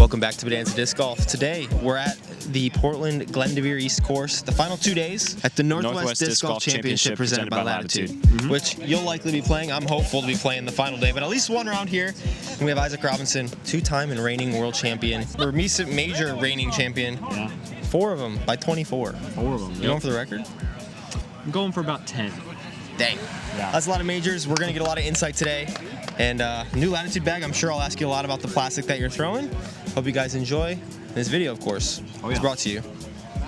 Welcome back to Bodanza Disc Golf. Today, we're at the Portland Glendevere East Course, the final 2 days at the Northwest Disc Golf Championship presented by Latitude, which you'll likely be playing. I'm hopeful to be playing the final day, but at least one round here. And we have Isaac Robinson, two-time and reigning world champion, or major reigning champion. Yeah. 4 of them by 24. 4 of them. You going for the record? I'm going for about 10. Dang. Yeah. That's a lot of majors. We're going to get a lot of insight today. And new Latitude bag. I'm sure I'll ask you a lot about the plastic that you're throwing. Hope you guys enjoy. This video, of course, is brought to you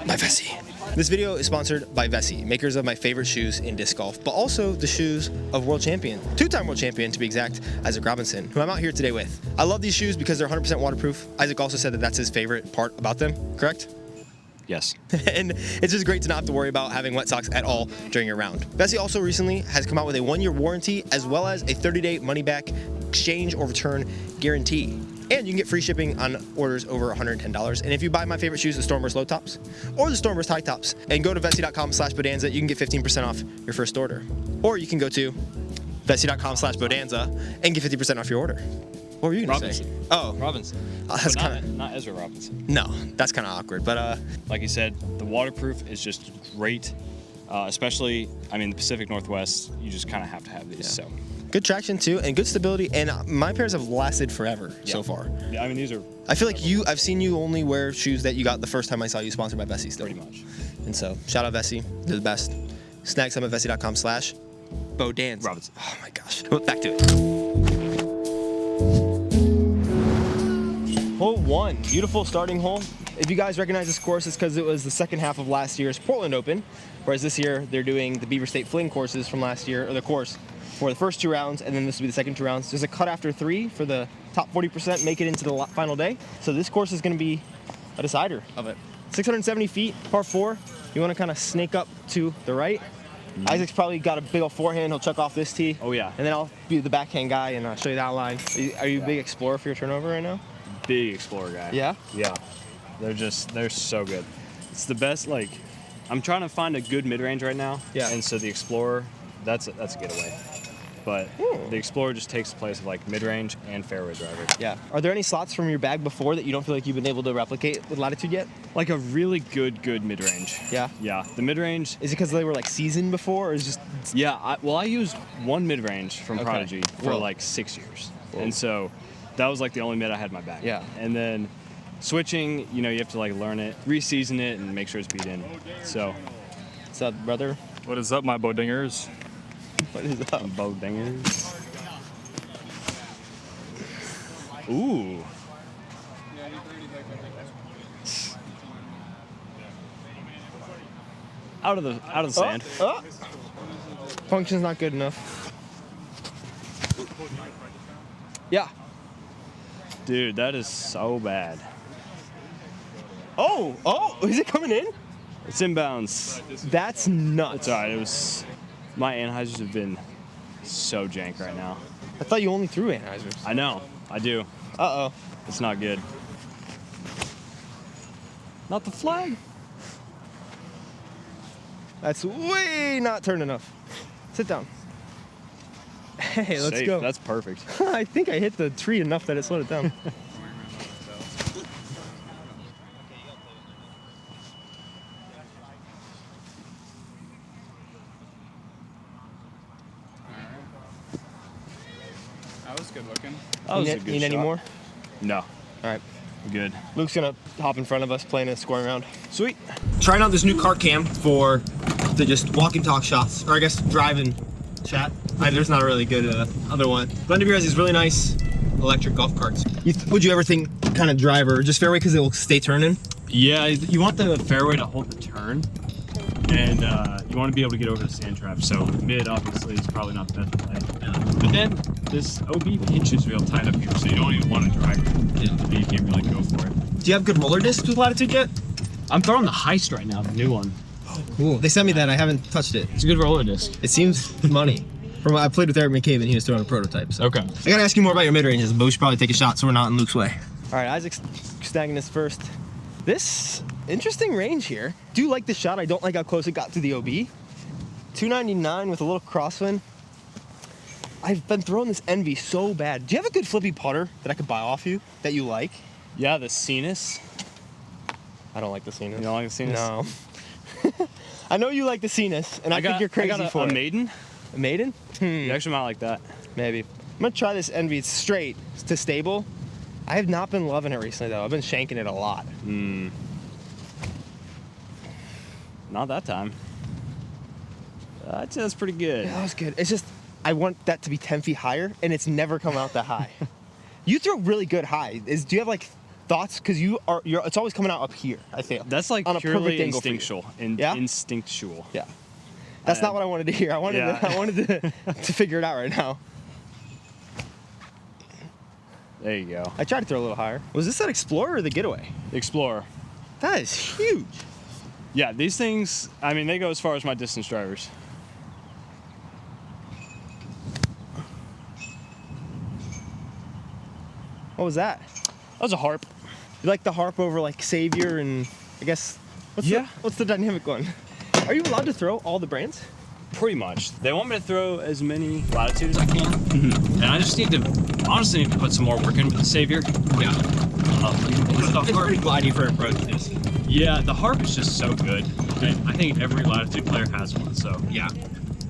by Vessi. This video is sponsored by Vessi, makers of my favorite shoes in disc golf, but also the shoes of world champion, 2-time world champion to be exact, Isaac Robinson, who I'm out here today with. I love these shoes because they're 100% waterproof. Isaac also said that that's his favorite part about them, correct? Yes. And it's just great to not have to worry about having wet socks at all during your round. Vessi also recently has come out with a 1-year warranty as well as a 30-day money-back exchange or return guarantee. And you can get free shipping on orders over $110. And if you buy my favorite shoes, the Stormburst low tops or the Stormburst high tops, and go to vessi.com/Bodanza, you can get 15% off your first order. Or you can go to vessi.com/Bodanza and get 50% off your order. What were you gonna say? Oh, Robinson. That's kind of not Ezra Robinson. no. That's kind of awkward, but Like you said, the waterproof is just great. Especially, I mean, the Pacific Northwest, you just kind of have to have these. So good traction too, and good stability. And my pairs have lasted forever so far. yeah, I mean, these are. I feel like I've seen you only wear shoes that you got the first time I saw you sponsored by Vessi still. Pretty much. And so, shout out Vessi, they're the best. Snag some at vessi.com/Bodanza. Robinson. Oh my gosh. Well, back to it. Hole 1, beautiful starting hole. If you guys recognize this course, it's because it was the second half of last year's Portland Open, whereas this year they're doing the Beaver State Fling courses from last year, or the course for the first 2 rounds, and then this will be the second 2 rounds. There's a cut after 3 for the top 40% make it into the final day. So this course is going to be a decider of it. 670 feet, par 4. You want to kind of snake up to the right. Isaac's probably got a big old forehand. He'll check off this tee. Oh, yeah. And then I'll be the backhand guy and show you that line. Are you a big explorer for your turnover right now? Big Explorer guy. Yeah? Yeah. They're so good. It's the best, like, I'm trying to find a good mid-range right now. Yeah. And so the Explorer, that's a getaway. But the Explorer just takes the place of, like, mid-range and fairway driver. Yeah. Are there any slots from your bag before that you don't feel like you've been able to replicate with Latitude yet? Like a really good mid-range. Yeah? Yeah. The mid-range. Is it because they were like seasoned before, or is just... Yeah. I used one mid-range from Prodigy for Whoa. like 6 years. Whoa. And so that was like the only mid I had in my bag. Yeah. And then switching, you know, you have to like learn it, re-season it, and make sure it's beat in. So. What's up, brother? What is up, my Bodingers? What is up? Bodangers. Ooh. Out of the sand. Oh. Function's not good enough. Yeah. Dude, that is so bad. Oh, is it coming in? It's inbounds. That's nuts. It's alright. It was. My Anheuser's have been so jank right now. I thought you only threw Anheuser's. I know. I do. Uh-oh. It's not good. Not the flag. That's way not turned enough. Sit down. Hey, let's Safe. go. That's perfect. I think I hit the tree enough that it slowed it down. That was good looking. That was a good Need any shot. more? No. All right. Good. Luke's gonna hop in front of us playing a scoring round. Sweet. Trying out this new cart cam for the just walk and talk shots, or I guess drive and chat. There's not a really good other one. Glendevere has these really nice electric golf carts. Would you ever think kind of drive or just fairway because it will stay turning? Yeah, you want the fairway to hold the turn, and you want to be able to get over the sand trap. So mid, obviously, is probably not the best play. But then this OB pinches real tight up here, so you don't even want to drive it. You can't really go for it. Do you have good roller discs with Latitude yet? I'm throwing the Heist right now, the new one. Cool. They sent me that. I haven't touched it. It's a good roller disc. It seems money. I played with Eric McCabe and he was throwing a prototype. So. Okay. I gotta ask you more about your mid ranges, but we should probably take a shot so we're not in Luke's way. All right, Isaac's snagging this first. This interesting range here. Do like the shot. I don't like how close it got to the OB. 299 with a little crosswind. I've been throwing this Envy so bad. Do you have a good flippy putter that I could buy off you that you like? Yeah, the Cenis. I don't like the Cenis. You don't like the Cenis? No. I know you like the Cenis, and I think you're crazy for a it. Maiden. A Maiden? You actually might like that. Maybe. I'm gonna try this Envy. It's straight to stable. I have not been loving it recently though. I've been shanking it a lot. Not that time. I'd say that's pretty good. Yeah, that was good. It's just I want that to be 10 feet higher, and it's never come out that high. You throw really good high. Do you have like thoughts? Because it's always coming out up here. I think That's like on a purely perfect angle for you. instinctual. Yeah? Instinctual. Yeah. That's not what I wanted to hear. I wanted to figure it out right now. There you go. I tried to throw a little higher. Was this that Explorer or the Getaway? Explorer. That is huge. Yeah, these things, I mean, they go as far as my distance drivers. What was that? That was a harp. You like the harp over like Savior and I guess what's the dynamic one? Are you allowed to throw all the brands? Pretty much. They want me to throw as many latitudes as I can. And I just honestly need to put some more work in with the Savior. Yeah. It's pretty glidey for approaches. Yeah, the harp is just so good. I think every latitude player has one, so Yeah.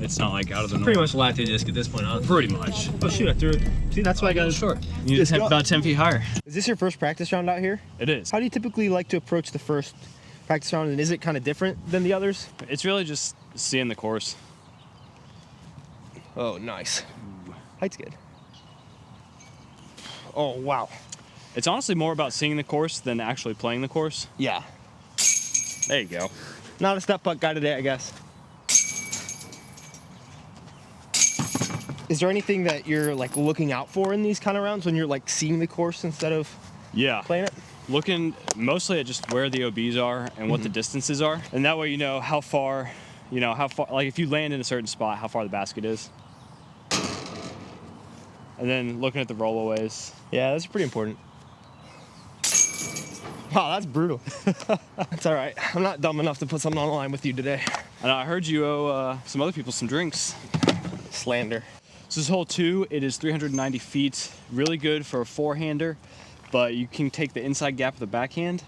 it's not like out of the norm. Pretty much latitude disc at this point, huh? Pretty much. Oh shoot, I threw it. See, that's why I got it Short. You need about 10 feet higher. Is this your first practice round out here? It is. How do you typically like to approach the first practice round, and is it kind of different than the others? It's really just seeing the course. Oh, nice. Height's good. Oh, wow. It's honestly more about seeing the course than actually playing the course. Yeah. There you go. Not a step putt guy today, I guess. Is there anything that you're like looking out for in these kind of rounds when you're like seeing the course instead of Yeah. playing it? Looking mostly at just where the OBs are and what the distances are. And that way you know how far, like if you land in a certain spot, how far the basket is. And then looking at the rollaways. Yeah, that's pretty important. Wow, that's brutal. That's all right. I'm not dumb enough to put something on the line with you today. And I heard you owe some other people some drinks. Slander. So this hole 2, it is 390 feet. Really good for a forehander, but you can take the inside gap of the backhand.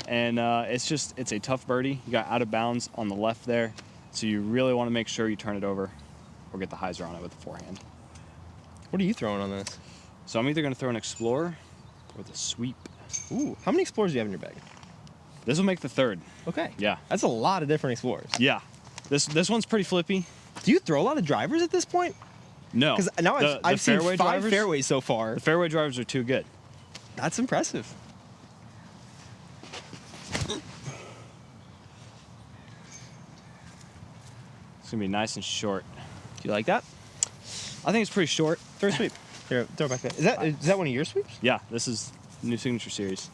And it's a tough birdie. You got out of bounds on the left there. So you really want to make sure you turn it over or get the hyzer on it with the forehand. What are you throwing on this? So I'm either going to throw an Explorer or the Sweep. Ooh, how many Explorers do you have in your bag? This will make the third. Okay. Yeah. That's a lot of different Explorers. Yeah. This one's pretty flippy. Do you throw a lot of drivers at this point? No. Because now I've seen fairway 5 drivers, fairways so far. The fairway drivers are too good. That's impressive. It's going to be nice and short. Do you like that? I think it's pretty short. Throw a sweep. Here, throw it back there. Is that one of your sweeps? Yeah, this is new signature series.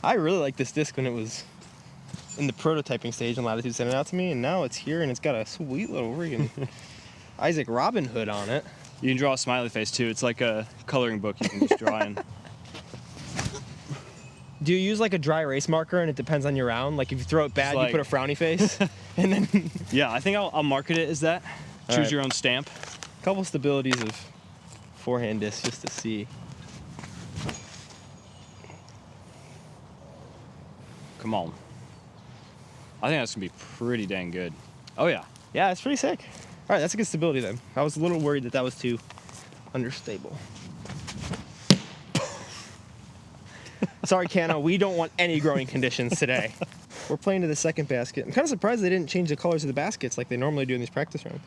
I really like this disc when it was in the prototyping stage and Latitude sent it out to me, and now it's here and it's got a sweet little freaking Isaac Robin Hood on it. You can draw a smiley face too. It's like a coloring book you can just draw in. Do you use like a dry erase marker and it depends on your round? Like if you throw it bad, like- you put a frowny face? And then Yeah, I think I'll market it as that. All Choose right. your own stamp. a couple stabilities of forehand disc just to see. Come on. I think that's going to be pretty dang good. Oh, yeah. Yeah, it's pretty sick. All right, that's a good stability then. I was a little worried that was too understable. Sorry, Cano, we don't want any growing conditions today. We're playing to the second basket. I'm kind of surprised they didn't change the colors of the baskets like they normally do in these practice rounds.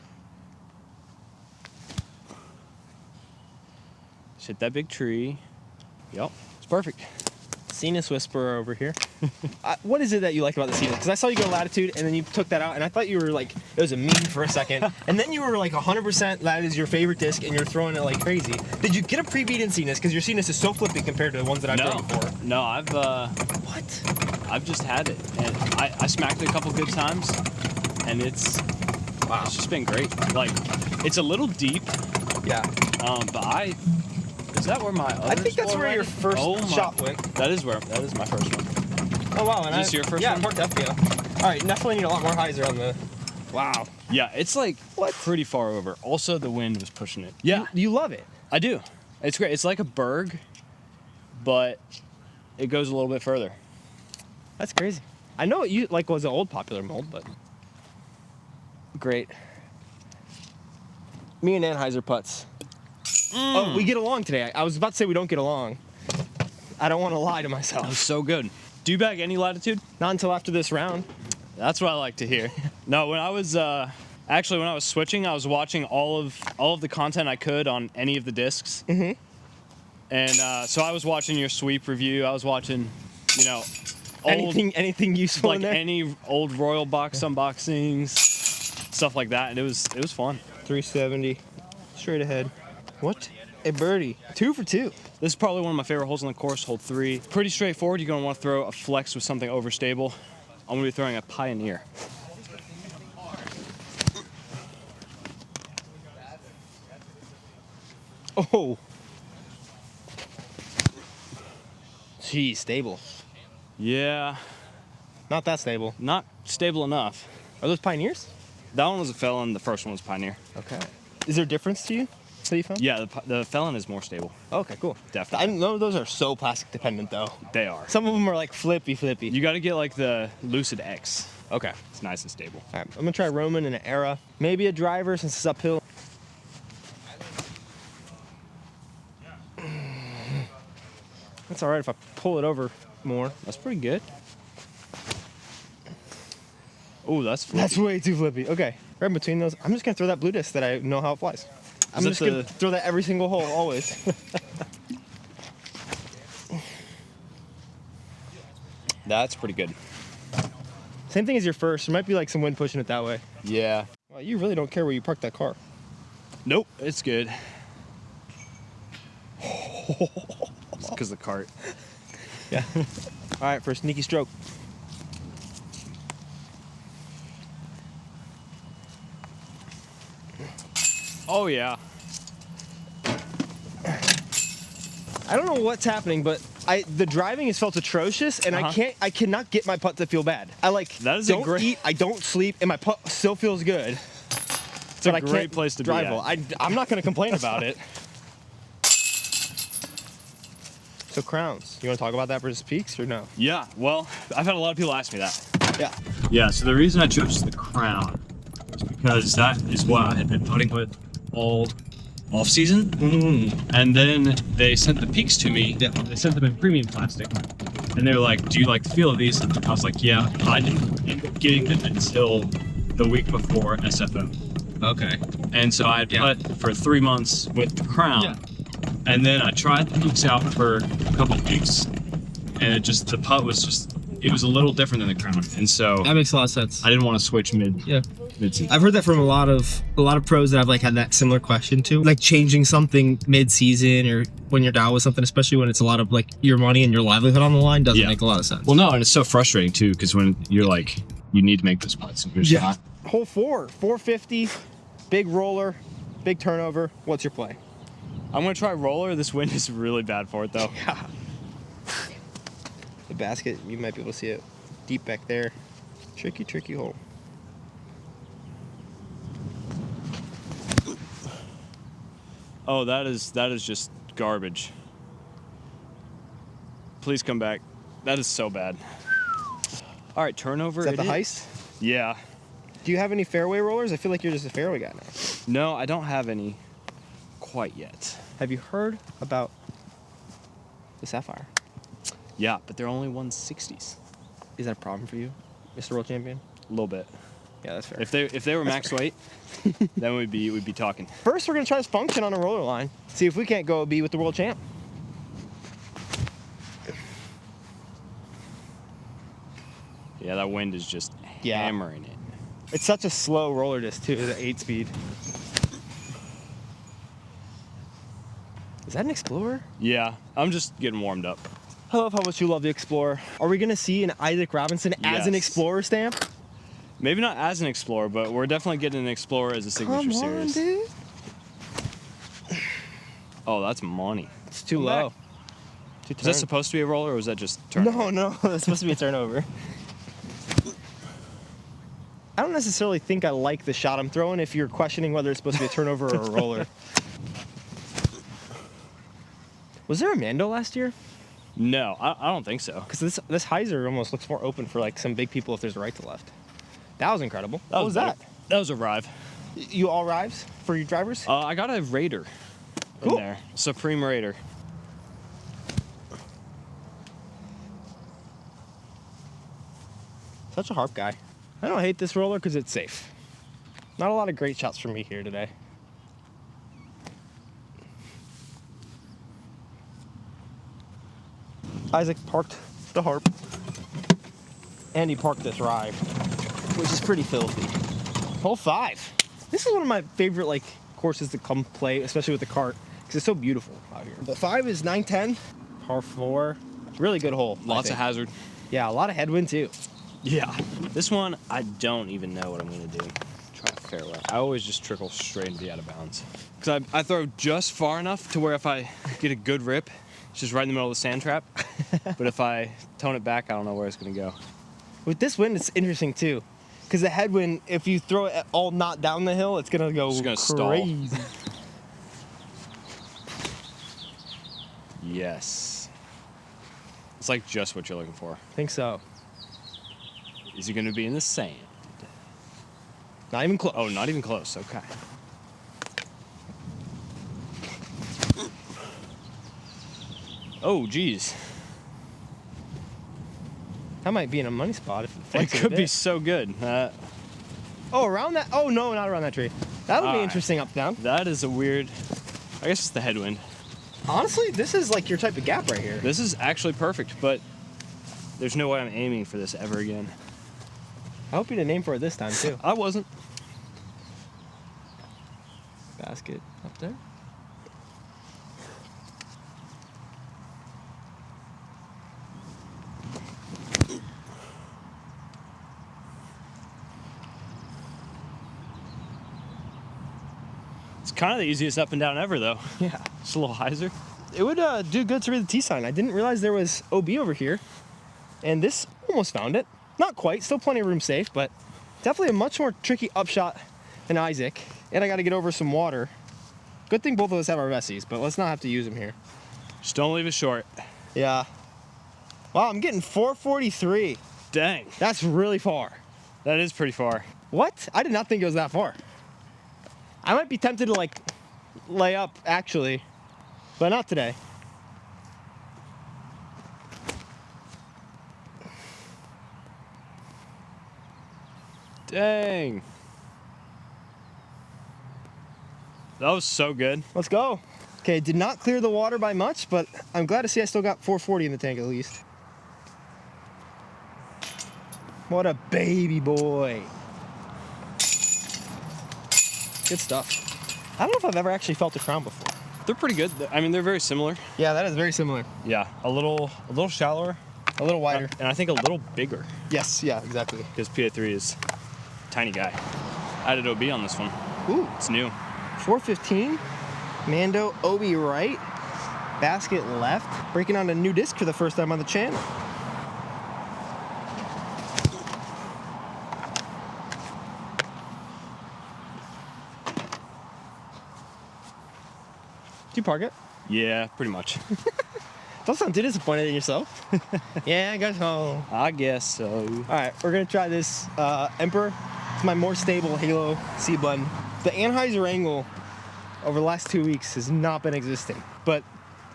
Hit that big tree. Yep, it's perfect. Cenis Whisperer over here. What is it that you like about the Cenis? Because I saw you go Latitude, and then you took that out, and I thought you were like, it was a meme for a second. And then you were like 100% that is your favorite disc, and you're throwing it like crazy. Did you get a pre-beat in Cenis? Because your Cenis is so flippy compared to the ones that I've thrown before. No, What? I've just had it, and I smacked it a couple good times, and it's just been great. Like, it's a little deep, Yeah. but is that where my other I think that's score where your went? first shot went. That is my first one. Oh, wow. And Is this your first yeah, one? marked FBO. All right, definitely need a lot more hyzer on the... Wow. Yeah, it's like What? pretty far over. Also, the wind was pushing it. Yeah, You love it. I do. It's great. It's like a Berg, but it goes a little bit further. That's crazy. I know it was an old popular mold, but great. Me and Anheuser putts. Oh, we get along today. I was about to say we don't get along. I don't want to lie to That was myself. so good. Do you bag any latitude? Not until after this round. That's what I like to hear. No, when I was actually when I was switching, I was watching all of the content I could on any of the discs. Mm-hmm. And so I was watching your sweep review. I was watching, old, Anything useful like in there? any old Royal box unboxings, stuff like that, and it was fun. 370. Straight ahead. What? A birdie. 2 for 2. This is probably one of my favorite holes on the course, hole 3. Pretty straightforward. You're gonna want to throw a flex with something overstable. I'm gonna be throwing a Pioneer. Oh. Geez, stable. Yeah, Not that stable. not stable enough. Are those Pioneers? That one was a Felon. The first one was Pioneer. Okay. Is there a difference to you? That you found? Yeah, the Felon is more stable. Okay, cool. Definitely. I know those are so plastic dependent though. They are. Some of them are like flippy. You got to get like the Lucid X. Okay. It's nice and stable. All right, I'm gonna try Roman and an Era. Maybe a driver since it's uphill. That's all right if I pull it over more. That's pretty good. Oh, that's flippy. That's way too flippy. Okay, right in between those, I'm just gonna throw that blue disc that I know how it flies. I'm that just gonna the- throw that every single hole, always. That's pretty good. Same thing as your first. There might be like some wind pushing it that way. Yeah. Well, you really don't care where you park that car. Nope, it's good. It's because the cart. Yeah. All right, for a sneaky stroke. Oh yeah. I don't know what's happening, but the driving has felt atrocious, and I cannot get my putt to feel bad. I That is a don't great- eat, I don't sleep, and my putt still feels good. It's a great place to be drive at. well. I'm not gonna complain about it. So crowns, you want to talk about that versus peaks or no? Yeah. Well, I've had a lot of people ask me that. Yeah. Yeah, so the reason I chose the Crown is because that is what I had been putting with all off season. And then they sent the peaks to me. Yeah. They sent them in premium plastic. And they were like, do you like the feel of these? And I was like, yeah. I didn't end up getting them until the week before SFO. Okay. And so I had put for 3 months with the Crown. Yeah. And then I tried the peaks out for a couple weeks. And the putt was just, it was a little different than the Crown. And so That makes a lot of sense. I didn't want to switch mid Yeah. season. I've heard that from a lot of pros that I've like had that similar question to, like changing something mid-season or when you're down with something, especially when it's a lot of like your money and your livelihood on the line, doesn't Yeah. make a lot of sense. Well, no, and it's so frustrating too, because when you're like, you need to make those putts in your shot. Hole 4, 450, big roller, big turnover. What's your play? I'm gonna try roller. This wind is really bad for it though. Yeah. The basket, you might be able to see it deep back there. Tricky hole. Oh, that is just garbage. Please come back. That is so bad. All right, turnover. Is that the it heist? Yeah. Do you have any fairway rollers? I feel like you're just a fairway guy now. No, I don't have any quite yet. Have you heard about the Sapphire? Yeah, but they're only 160s. Is that a problem for you, Mr. World Champion? A little bit. Yeah, that's fair. If they were max weight, then we'd be talking. First, we're gonna try this function on a roller line. See if we can't go B with the world champ. Yeah, that wind is just hammering it. It's such a slow roller disc too, the 8-speed. Is that an Explorer? Yeah, I'm just getting warmed up. I love how much you love the Explorer. Are we gonna see an Isaac Robinson as an Yes. Explorer stamp? Maybe not as an Explorer, but we're definitely getting an Explorer as a signature Come on, series. dude. Oh, that's money. It's too Come low. back. Is that supposed to be a roller, or was that just turn? No, that's supposed to be a turnover. I don't necessarily think I like the shot I'm throwing if you're questioning whether it's supposed to be a turnover or a roller. Was there a Mando last year? No, I don't think so. Because this hyzer almost looks more open for like some big people if there's a right to left. That was incredible. What was that? That was a Rive. You all Rives for your drivers? I got a Raider in Cool. there. Supreme Raider. Such a harp guy. I don't hate this roller because it's safe. Not a lot of great shots from me here today. Isaac parked the harp. And he parked this Rive, which is pretty filthy. Hole 5. This is one of my favorite like courses to come play, especially with the cart, because it's so beautiful out here. The 5 is 910, par 4. Really good hole. Lots of hazard. Yeah, a lot of headwind too. Yeah. This one, I don't even know what I'm going to do. Try a fairway. I always just trickle straight into the out of bounds. Because I throw just far enough to where if I get a good rip, it's just right in the middle of the sand trap. But if I tone it back, I don't know where it's going to go. With this wind, it's interesting too. Because the headwind, if you throw it all not down the hill, it's going to go It's gonna stall. crazy. Yes. It's like just what you're looking for. I think so. Is he going to be in the sand? Not even close. Oh, not even close. Okay. Oh, geez. That might be in a money spot if it It flies could be so good. Oh, around that? Oh, no, not around that tree. That'll be Alright. interesting up down. That is a weird. I guess it's the headwind. Honestly, this is like your type of gap right here. This is actually perfect, but there's no way I'm aiming for this ever again. I hope you didn't aim for it this time too. I wasn't. Basket up there. It's kind of the easiest up and down ever, though. Yeah. Just a little hyzer. It would do good to read the T sign. I didn't realize there was OB over here. And this almost found it. Not quite, still plenty of room safe, but definitely a much more tricky upshot than Isaac. And I got to get over some water. Good thing both of us have our vesties, but let's not have to use them here. Just don't leave it short. Yeah. Wow, I'm getting 443. Dang. That's really far. That is pretty far. What? I did not think it was that far. I might be tempted to like lay up actually, but not today. Dang. That was so good. Let's go. Okay, did not clear the water by much, but I'm glad to see I still got 440 in the tank at least. What a baby boy. Good stuff. I don't know if I've ever actually felt a crown before. They're pretty good. I mean, they're very similar. Yeah, that is very similar. Yeah, a little shallower, A little wider. and I think a little bigger Yes, yeah, exactly. because PA3 is a tiny guy. I added OB on this one. Ooh, It's new. 415. Mando, OB right. Basket left. Breaking on a new disc for the first time on the channel. Did you park it? Yeah, pretty much. Don't sound too disappointed in yourself. Yeah, I got home. I guess so. All right, we're gonna try this Emperor. It's my more stable Halo C blend. The Anheuser angle over the last 2 weeks has not been existing, but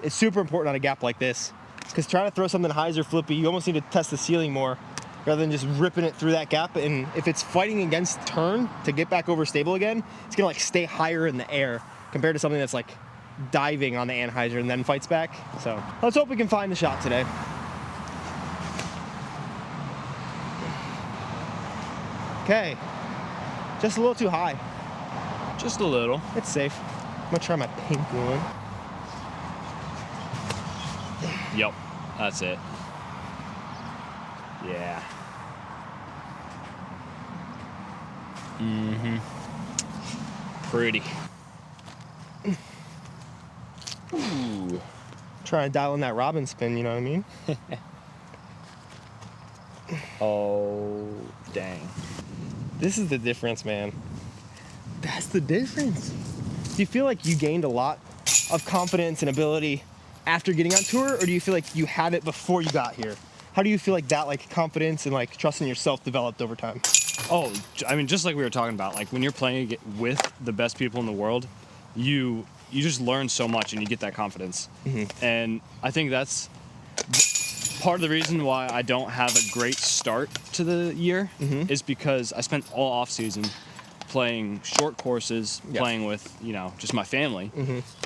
it's super important on a gap like this because trying to throw something hyzer flippy, you almost need to test the ceiling more rather than just ripping it through that gap. And if it's fighting against turn to get back over stable again, it's gonna like stay higher in the air compared to something that's like diving on the Anheuser and then fights back. So let's hope we can find the shot today. Okay, just a little too high. Just a little. It's safe. I'm gonna try my pink one. Yep, that's it. Yeah. Mm-hmm. Pretty. Ooh. Trying to dial in that robin spin, you know what I mean? Oh, dang. This is the difference, man. That's the difference. Do you feel like you gained a lot of confidence and ability after getting on tour, or do you feel like you had it before you got here? How do you feel like that like confidence and like trust in yourself developed over time? Oh, I mean, just like we were talking about, like when you're playing with the best people in the world, you just learn so much and you get that confidence. And I think that's part of the reason why I don't have a great start to the year is because I spent all off season playing short courses, playing with, you know, just my family.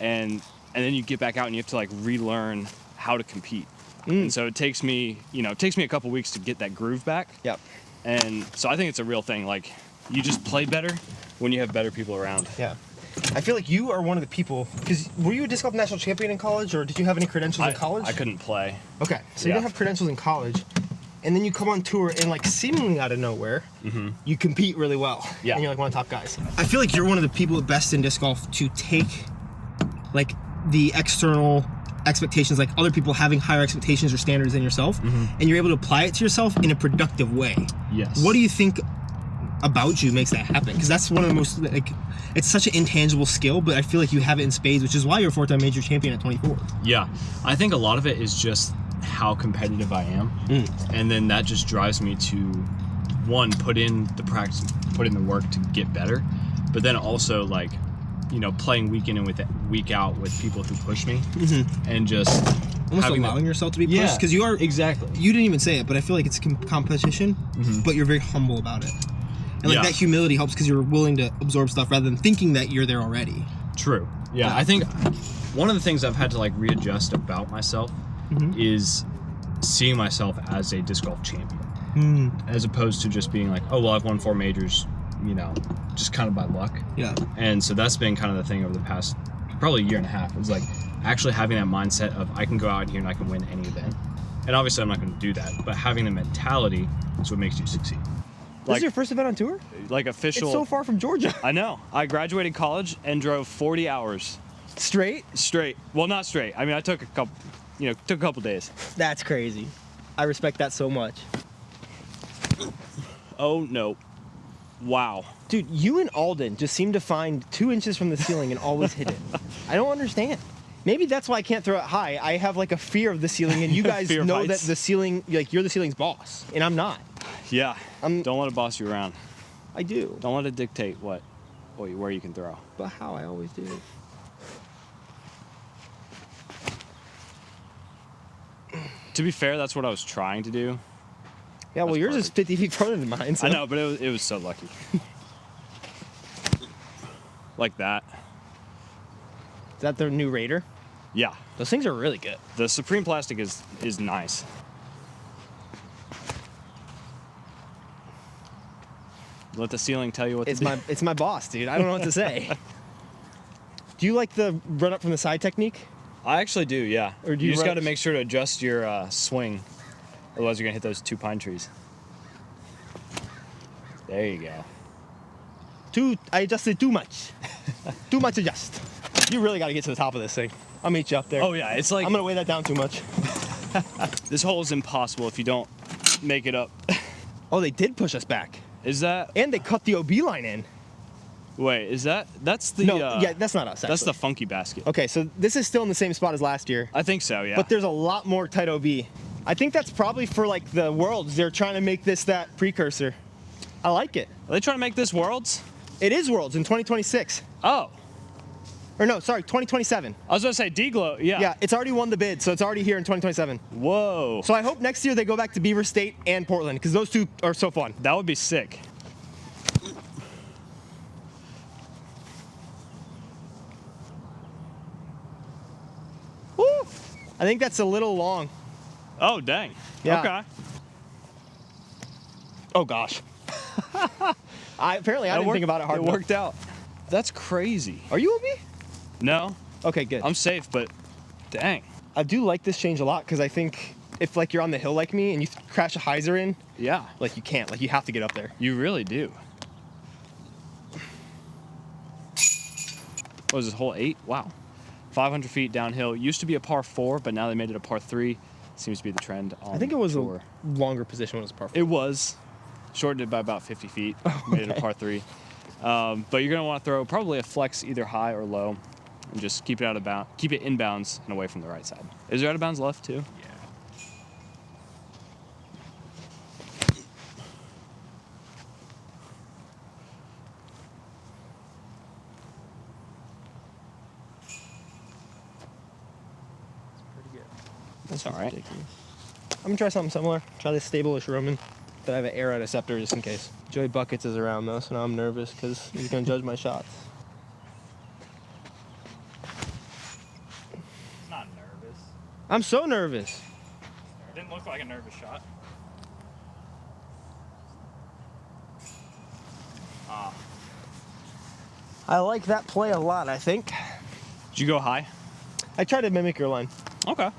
And then you get back out and you have to like relearn how to compete. And so it takes me a couple weeks to get that groove back. Yep. And so I think it's a real thing. Like, you just play better when you have better people around. Yeah. I feel like you are one of the people, because were you a disc golf national champion in college, or did you have any credentials in college? I couldn't play. Okay, so you didn't have credentials in college, and then you come on tour and like seemingly out of nowhere, you compete really well. Yeah. And you're like one of the top guys. I feel like you're one of the people best in disc golf to take like the external expectations, like other people having higher expectations or standards than yourself, and you're able to apply it to yourself in a productive way. Yes. What do you think about you makes that happen? Because that's one of the most, like, it's such an intangible skill, but I feel like you have it in spades, which is why you're a 4-time major champion at 24. Yeah. I think a lot of it is just how competitive I am. And then that just drives me to, one, put in the practice, put in the work to get better, but then also, like, you know, playing week in and week out with people who push me, and just almost allowing yourself to be pushed, because you are exactly. You didn't even say it, but I feel like it's competition, but you're very humble about it, and like that humility helps because you're willing to absorb stuff rather than thinking that you're there already. True. Yeah, I think one of the things I've had to like readjust about myself is seeing myself as a disc golf champion, as opposed to just being like, oh well, I've won 4 majors, you know, just kind of by luck. Yeah. And so that's been kind of the thing over the past probably a year and a half. It's like actually having that mindset of I can go out in here and I can win any event. And obviously I'm not going to do that, but having the mentality is what makes you succeed. This is your first event on tour? Like official. It's so far from Georgia. I know. I graduated college and drove 40 hours. Straight? Straight. Well, not straight. I mean, I took a couple days. That's crazy. I respect that so much. Oh no. Wow. Dude, you and Alden just seem to find 2 inches from the ceiling and always hit it. I don't understand. Maybe that's why I can't throw it high. I have like a fear of the ceiling, and you guys know that the ceiling, like you're the ceiling's boss, and I'm not. Yeah. Don't let it boss you around. I do. Don't let it dictate where you can throw. But how? I always do. To be fair, that's what I was trying to do. Yeah, well, yours is 50 feet further than mine. So. I know, but it was so lucky. Like that. Is that the new Raider? Yeah. Those things are really good. The Supreme plastic is nice. Let the ceiling tell you what to do. It's my boss, dude. I don't know what to say. Do you like the run up from the side technique? I actually do, yeah. Or do you you just run- got to make sure to adjust your swing. Otherwise, you're going to hit those 2 pine trees. There you go. I adjusted too much. Too much adjust. You really got to get to the top of this thing. I'll meet you up there. Oh, yeah. It's like I'm going to weigh that down too much. this hole is impossible if you don't make it up. Oh, they did push us back. Is that? And they cut the OB line in. Wait, is that? That's the. No, yeah, that's not us. That's actually. the funky basket. Okay, so this is still in the same spot as last year. I think so, yeah. But there's a lot more tight OB. I think that's probably for like the Worlds. They're trying to make this that precursor. I like it. Are they trying to make this Worlds? It is Worlds in 2026. Oh. Or no, sorry, 2027. I was going to say D-Glow, yeah. Yeah, it's already won the bid, so it's already here in 2027. Whoa. So I hope next year they go back to Beaver State and Portland, because those two are so fun. That would be sick. Woo! I think that's a little long. Oh, dang. Yeah. Okay. Oh gosh. I didn't think about it hard It enough. worked out. That's crazy. Are you OB? No, Okay, good. I'm safe, but dang. I do like this change a lot because I think if like you're on the hill like me and you crash a hyzer in, Yeah, like you can't, like you have to get up there. you really do. What was this, hole 8? Wow. 500 feet downhill. Used to be a par 4, but now they made it a par 3. Seems to be the trend on I think it was tour. a longer position when it was par 4. It was. Shortened it by about 50 feet. Made it a par 3. But you're going to want to throw probably a flex either high or low. and just keep it inbounds and away from the right side. Is there out of bounds left too? Yeah. That's all right. Ridiculous. I'm gonna try something similar. Try this stable-ish Roman, but I have an air interceptor just in case. Joey Buckets is around though, so now I'm nervous because he's gonna judge my shots. It's not nervous. I'm so nervous. It didn't look like a nervous shot. I like that play a lot, I think. Did you go high? I tried to mimic your line. Okay.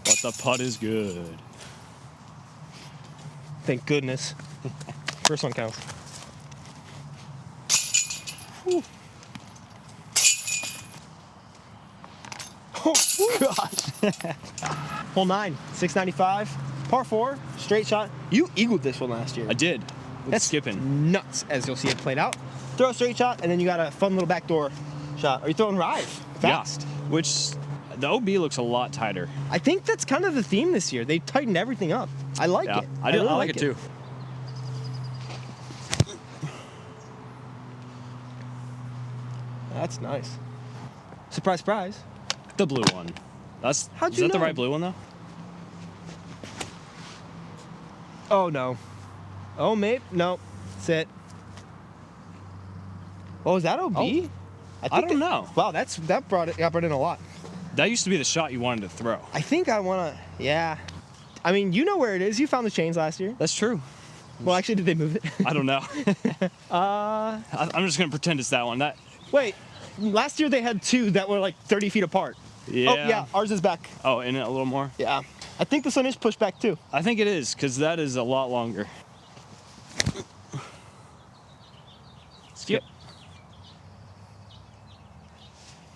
But the putt is good. Thank goodness. First one counts. Whew. Oh, gosh. Hole 9, 695, par 4, straight shot. You eagled this one last year. I did. That's skipping. nuts, as you'll see it played out. Throw a straight shot, and then you got a fun little backdoor shot. Are you throwing rive? Fast. Yeah. Which the OB looks a lot tighter. I think that's kind of the theme this year. They tightened everything up. I like Yeah, it. I really like it too. That's nice. Surprise, surprise. The blue one. Is How'd that you the know? right blue one though? Oh, no. Oh, maybe. No. Sit. Oh, is that OB? Oh. I don't know. Wow, that brought in a lot. That used to be the shot you wanted to throw. I think I want to, yeah. I mean, you know where it is. You found the chains last year. That's true. Well, actually, did they move it? I don't know. I'm just gonna pretend it's that one. Wait, last year they had 2 that were like 30 feet apart. Yeah. Oh, yeah, ours is back. Oh, in it a little more. Yeah. I think this one is pushed back too. I think it is because that is a lot longer. Skip.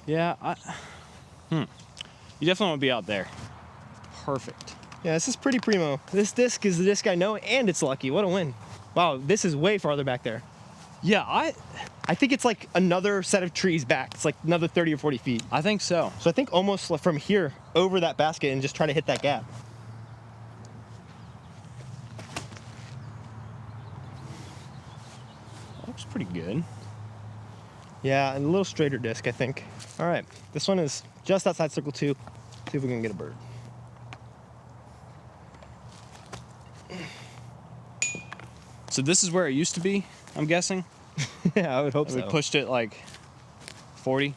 Yeah. You definitely want to be out there. Perfect. Yeah, this is pretty primo. This disc is the disc I know, and it's lucky. What a win. Wow, this is way farther back there. Yeah, I think it's like another set of trees back. It's like another 30 or 40 feet. I think so. So I think almost from here over that basket and just try to hit that gap. Looks pretty good. Yeah, and a little straighter disc, I think. All right, this one is just outside circle 2. See if we can get a bird. So this is where it used to be, I'm guessing. Yeah, I would hope We so. pushed it like 40.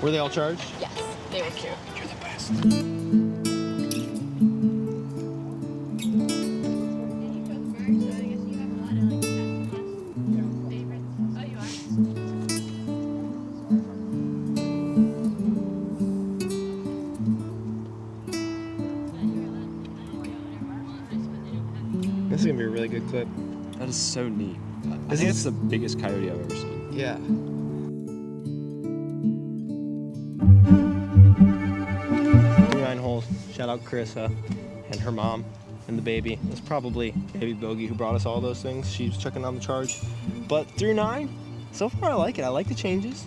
Were they all charged? Yes, they were cute. You're the best. This is gonna be a really good clip. That is so neat. I This think is- it's the biggest coyote I've ever seen. Yeah. 9 holes. Shout out Carissa and her mom and the baby. It's probably baby Bogey who brought us all those things. She was checking on the charge. But through 9, so far I like it. I like the changes.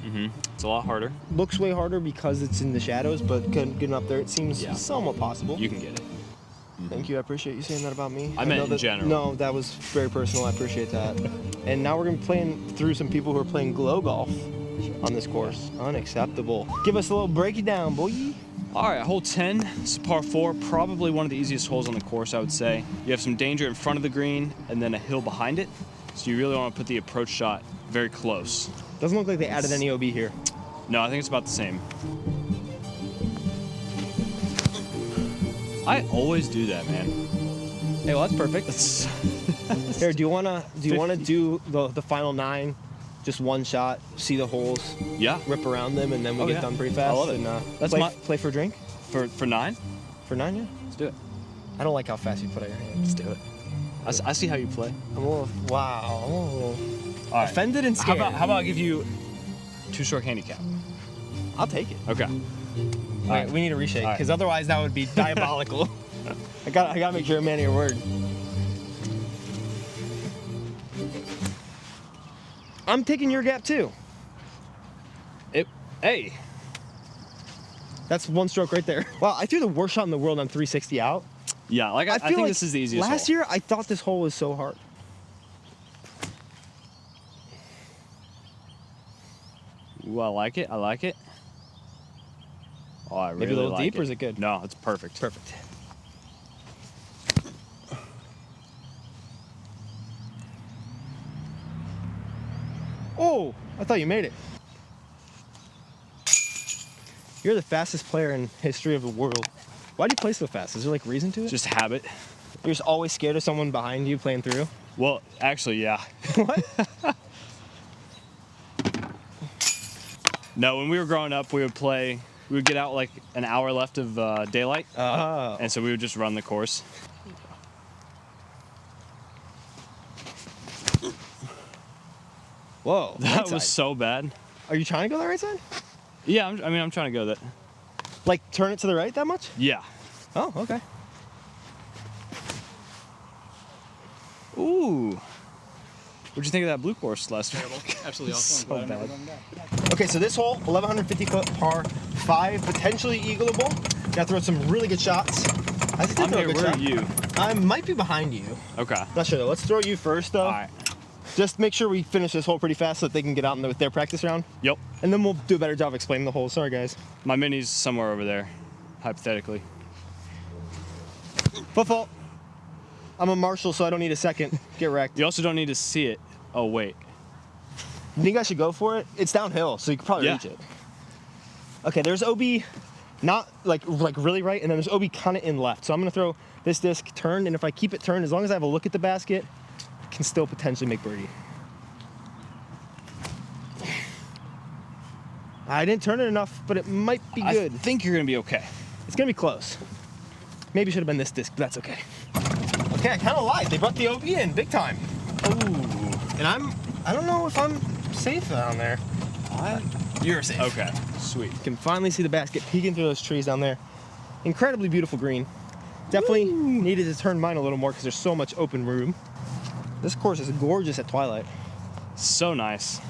It's a lot harder. Looks way harder because it's in the shadows, but getting up there, it seems Yeah. somewhat possible. You can get it. Thank you. I appreciate you saying that about me. I meant know in that, general. No, that was very personal. I appreciate that. And now we're going to be playing through some people who are playing glow golf on this course. Unacceptable. Give us a little break it down, boy. All right, hole 10, it's par 4, probably one of the easiest holes on the course, I would say. You have some danger in front of the green and then a hill behind it, so you really want to put the approach shot very close. Doesn't look like they added any OB here. No, I think it's about the same. I always do that, man. Hey, well, that's perfect. Here, do you wanna do the final 9, just one shot, see the holes, Yeah, rip around them, and then we Oh, get yeah. done pretty fast? I love it. And, That's play for a drink for 9, for 9, yeah. let's do it. I don't like how fast you put out your hand. Let's do it. I see how you play. I'm a little wow. I'm a little All right. offended and How scared. about I give you 2-stroke handicap? I'll take it. Okay. All right, we need a reshake All right. because otherwise that would be diabolical. I gotta make sure I'm a man of your word. I'm taking your gap too. Hey. That's one stroke right there. Wow, I threw the worst shot in the world on 360 out. Yeah, like I feel think like this is the easiest Last hole. year, I thought this hole was so hard. Ooh, I like it. I like it. Oh, I really Maybe a little like deep, or is it good? No, it's perfect. Perfect. Oh, I thought you made it. You're the fastest player in history of the world. Why do you play so fast? Is there like reason to it? Just habit. You're just always scared of someone behind you playing through? Well, actually, yeah. What? No, when we were growing up, we would get out like an hour left of daylight, Oh. and so we would just run the course. Whoa. That right was side. so bad. Are you trying to go that right side? Yeah, I'm trying to go that. Like turn it to the right that much? Yeah. Oh, okay. Ooh. What'd you think of that blue course last week? Absolutely awesome. So bad. Okay, so this hole, 1150 foot par 5, potentially eagleable. Gotta throw some really good shots. I think I'm throw a here. good Where shot. are you? I might be behind you. Okay. Not sure though. Let's throw you first though. All right. Just make sure we finish this hole pretty fast so that they can get out with their practice round. Yep. And then we'll do a better job explaining the hole. Sorry guys. My mini's somewhere over there, hypothetically. Foot fault. I'm a marshal, so I don't need a second. Get wrecked. You also don't need to see it. Oh wait. You think I should go for it? It's downhill, so you could probably Yeah. reach it. Okay, there's OB not like really right, and then there's OB kind of in left. So I'm gonna throw this disc turned, and if I keep it turned, as long as I have a look at the basket, I can still potentially make birdie. I didn't turn it enough, but it might be good. I think you're gonna be okay. It's gonna be close. Maybe should have been this disc, but that's okay. Okay, I kind of lied. They brought the OB in big time. Ooh. And I don't know if I'm safe down there. You're safe. Okay. Sweet. You can finally see the basket peeking through those trees down there. Incredibly beautiful green. Definitely needed to turn mine a little more because there's so much open room. This course is gorgeous at twilight. So nice.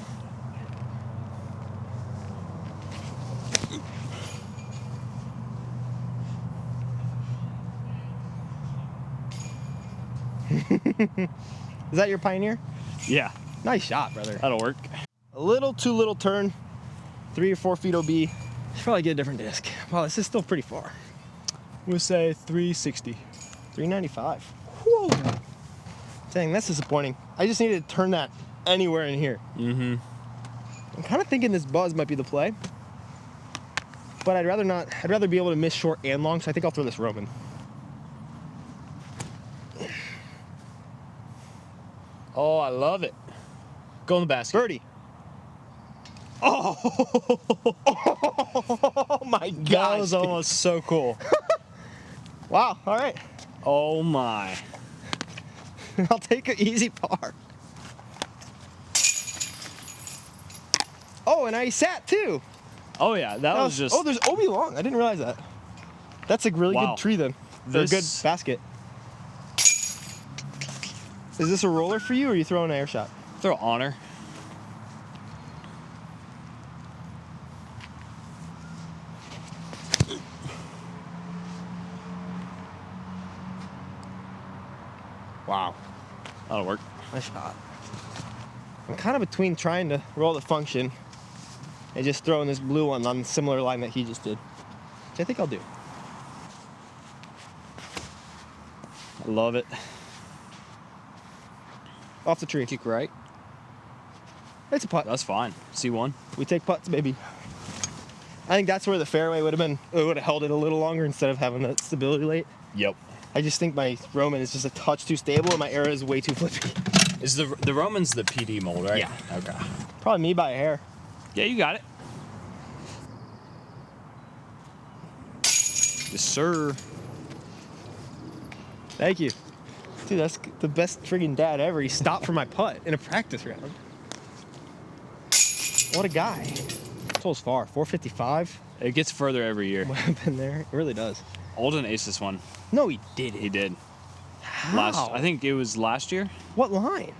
Is that your Pioneer? Yeah. Nice shot, brother. That'll work. A little too little turn. 3 or 4 feet OB. Should probably get a different disc. Wow, this is still pretty far. We'll say 360. 395. Whoa. Dang, that's disappointing. I just needed to turn that anywhere in here. Mm-hmm. I'm kind of thinking this buzz might be the play. But I'd rather not. I'd rather be able to miss short and long, so I think I'll throw this Roman. Oh, I love it. Go in the basket. Birdie. Oh, oh my That gosh. was almost so cool. Wow, all right. Oh my. I'll take an easy par. Oh, and I sat too. Oh yeah, that was just. Oh, there's OB long. I didn't realize that. That's a really Wow. good tree then. Or a good This- basket. Is this a roller for you, or are you throwing an air shot? Throw honor. Wow. That'll work. Nice shot. I'm kind of between trying to roll the function and just throwing this blue one on the similar line that he just did, which I think I'll do. I love it. Off the tree. Kick right. It's a putt. That's fine. C1. We take putts, baby. I think that's where the fairway would have held it a little longer instead of having that stability late. Yep. I just think my Roman is just a touch too stable and my arrow is way too flippy. Is the Roman's the PD mold, right? Yeah. Okay. Probably me by a hair. Yeah, you got it. Yes, sir. Thank you. Dude, that's the best friggin' dad ever. He stopped for my putt in a practice round. What a guy. This hole's far. 455. It gets further every year. Would have been there. It really does. Olden aced this one. No, he didn't. He did. How? I think it was last year. What line?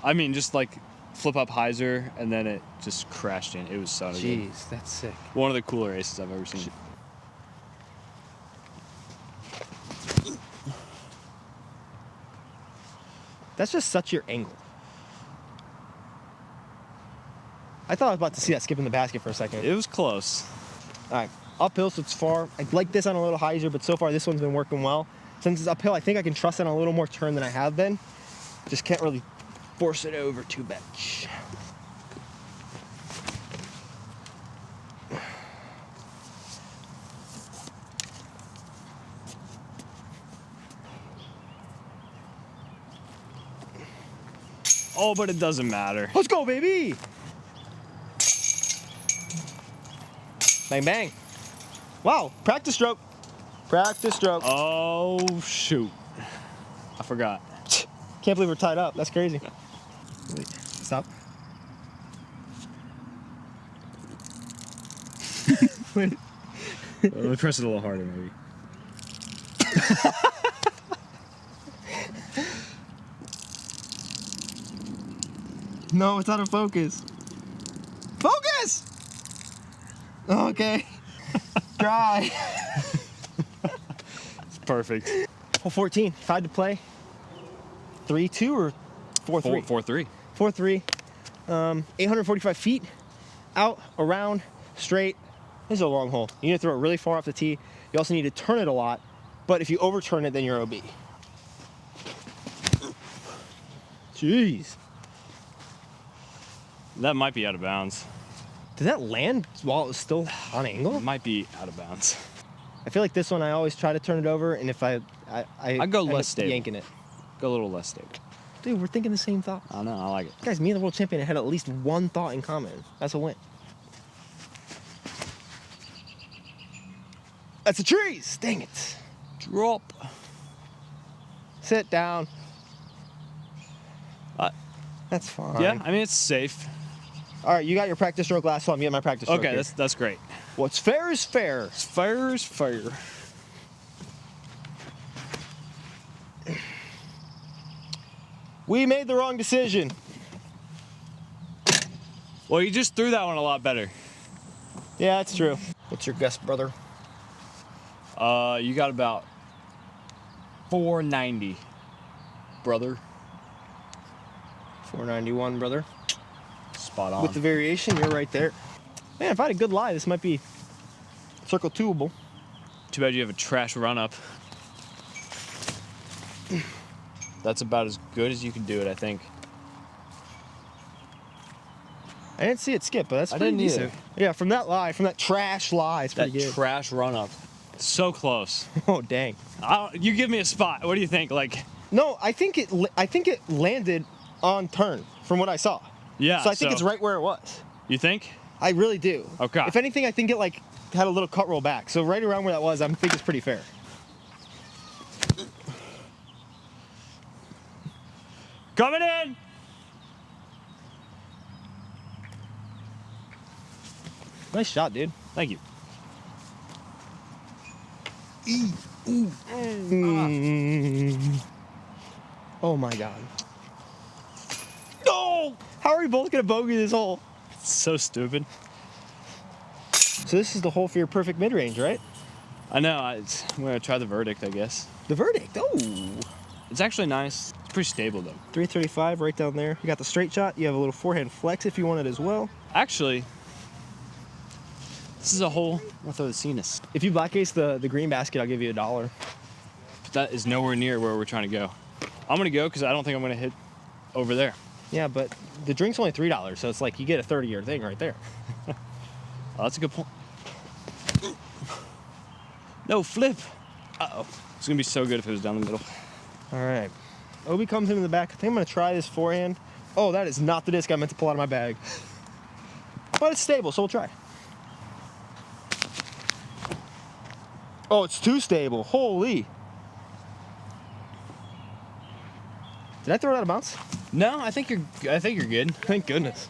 I mean, just like flip up hyzer, and then it just crashed in. It was so good. Jeez, that's sick. One of the cooler aces I've ever seen. That's just such your angle. I thought I was about to see that skip in the basket for a second. It was close. All right, uphill, so it's far. I like this on a little hyzer, but so far this one's been working well. Since it's uphill, I think I can trust it on a little more turn than I have been. Just can't really force it over too much. Oh, but it doesn't matter. Let's go, baby! Bang, bang. Wow, practice stroke. Practice stroke. Oh, shoot. I forgot. Can't believe we're tied up. That's crazy. Wait, stop. Wait. Let me press it a little harder, maybe. No, it's out of focus. Focus! Okay. Dry. It's perfect. Hole 14, 5 to play. 3-2 or 4-3? 4-3. 4-3. 845 feet. Out, around, straight. This is a long hole. You need to throw it really far off the tee. You also need to turn it a lot. But if you overturn it, then you're OB. Jeez. That might be out of bounds. Did that land while it was still on angle? It might be out of bounds. I feel like this one I always try to turn it over, and if I go end less up stable. yanking it. Go a little less stable. Dude, we're thinking the same thought. I don't know. I like it. Guys, me and the world champion had at least one thought in common. That's a win. That's the trees. Dang it. Drop. Sit down. Uh, That's fine. Yeah, I mean, it's safe. All right, you got your practice stroke last, so I'm getting my practice stroke. Okay, here. that's great. What's fair is fair. Fair is fair. We made the wrong decision. Well, you just threw that one a lot better. Yeah, that's true. What's your guess, brother? You got about 490, brother. 491, brother. Spot on. With the variation, you're right there. Man, if I had a good lie, this might be circle twoable. Too bad you have a trash run up. That's about as good as you can do it, I think. I didn't see it skip, but that's I pretty didn't either. decent. Yeah, from that lie, from that trash lie, it's That pretty good. trash run up. So close. Oh, dang. You give me a spot. What do you think? Like, No, I think it landed on turn from what I saw. yeah. So I think it's right where it was. You think? I really do. Okay. If anything, I think it like had a little cut roll back. So right around where that was, I think it's pretty fair. Coming in. Nice shot, dude. Thank you. Oh my god. No! How are we both gonna bogey this hole? It's so stupid. So this is the hole for your perfect mid-range, right? I know. I'm gonna try the verdict, I guess. The verdict. Oh. It's actually nice. It's pretty stable though. 335 right down there. You got the straight shot. You have a little forehand flex if you want it as well. Actually, this is a hole. I'll throw the Cenas. If you black ace the green basket, I'll give you $1. But that is nowhere near where we're trying to go. I'm gonna go because I don't think I'm gonna hit over there. Yeah, but the drink's only $3, so it's like you get a 30-year thing right there. Oh, that's a good point. No, flip. Uh-oh. It's gonna be so good if it was down the middle. All right. Obi comes in the back. I think I'm gonna try this forehand. Oh, that is not the disc I meant to pull out of my bag. But it's stable, so we'll try. Oh, it's too stable. Holy. Did I throw it out of bounds? No, I think you're good. Thank goodness.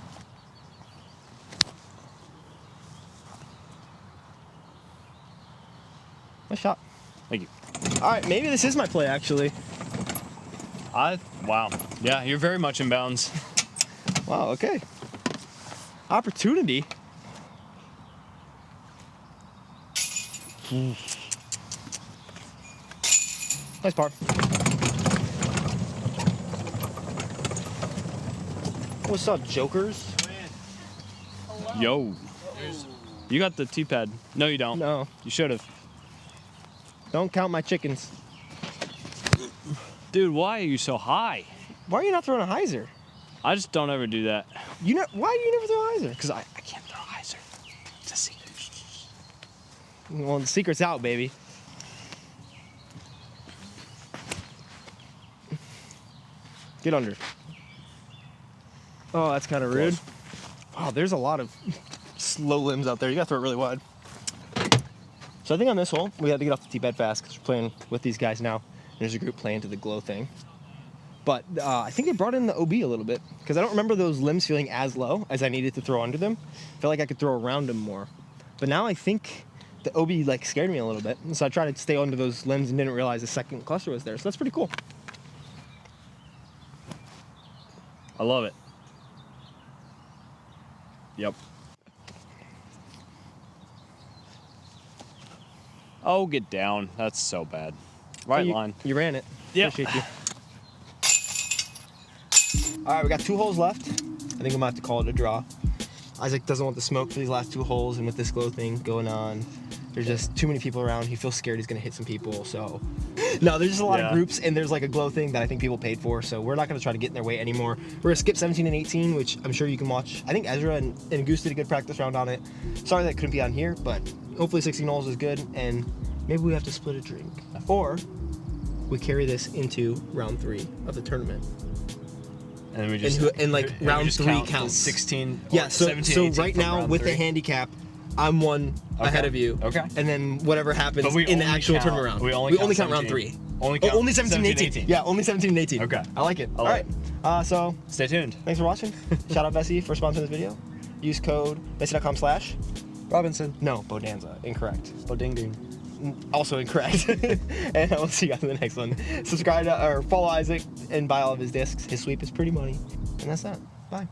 Nice shot. Thank you. All right, maybe this is my play, actually. Wow. Yeah, you're very much in bounds. Wow, okay. Opportunity. Nice par. What's up, jokers? Yo. You got the T-pad. No, you don't. No, You should have. don't count my chickens. Dude, why are you so high? Why are you not throwing a hyzer? I just don't ever do that. You know why do you never throw a hyzer? Because I can't throw a hyzer. It's a secret. Well, the secret's out, baby. Get under. Oh, that's kind of rude. Wow, there's a lot of slow limbs out there. You gotta throw it really wide. So I think on this hole, we had to get off the tee bed fast because we're playing with these guys now. There's a group playing to the glow thing. But I think they brought in the OB a little bit because I don't remember those limbs feeling as low as I needed to throw under them. I felt like I could throw around them more. But now I think the OB like scared me a little bit. And so I tried to stay under those limbs and didn't realize the second cluster was there. So that's pretty cool. I love it. Yep. Oh, get down. That's so bad. Right line. You ran it. Yeah. Appreciate you. All right, we got 2 holes left. I think I'm gonna have to call it a draw. Isaac doesn't want the smoke for these last 2 holes, and with this glow thing going on, there's just too many people around. He feels scared he's gonna hit some people, so. No, there's just a lot of groups, and there's like a glow thing that I think people paid for, so we're not gonna try to get in their way anymore. We're gonna skip 17 and 18, which I'm sure you can watch. I think Ezra and Goose did a good practice round on it. Sorry that couldn't be on here, but hopefully 16 holes is good, and maybe we have to split a drink. Or we carry this into round 3 of the tournament. And then we just round 3 counts. 16. Yeah, so 17, so 18 right from now round with the 3. handicap, I'm one ahead of you. Okay. And then whatever happens But we in the only actual count- tournament round. we only count round 17. 3. Only count only 17 and 18. Yeah, only 17 and 18. Okay. I like it. I All like right. So Stay tuned. thanks for watching. Shout out Bessie for sponsoring this video. Use code Bessie.com/ Robinson. No, Bodanza. Incorrect. Boding ding. Also incorrect. And I will see you guys in the next one. Subscribe to, or follow Isaac and buy all of his discs. His sweep is pretty money. And that's that. Bye.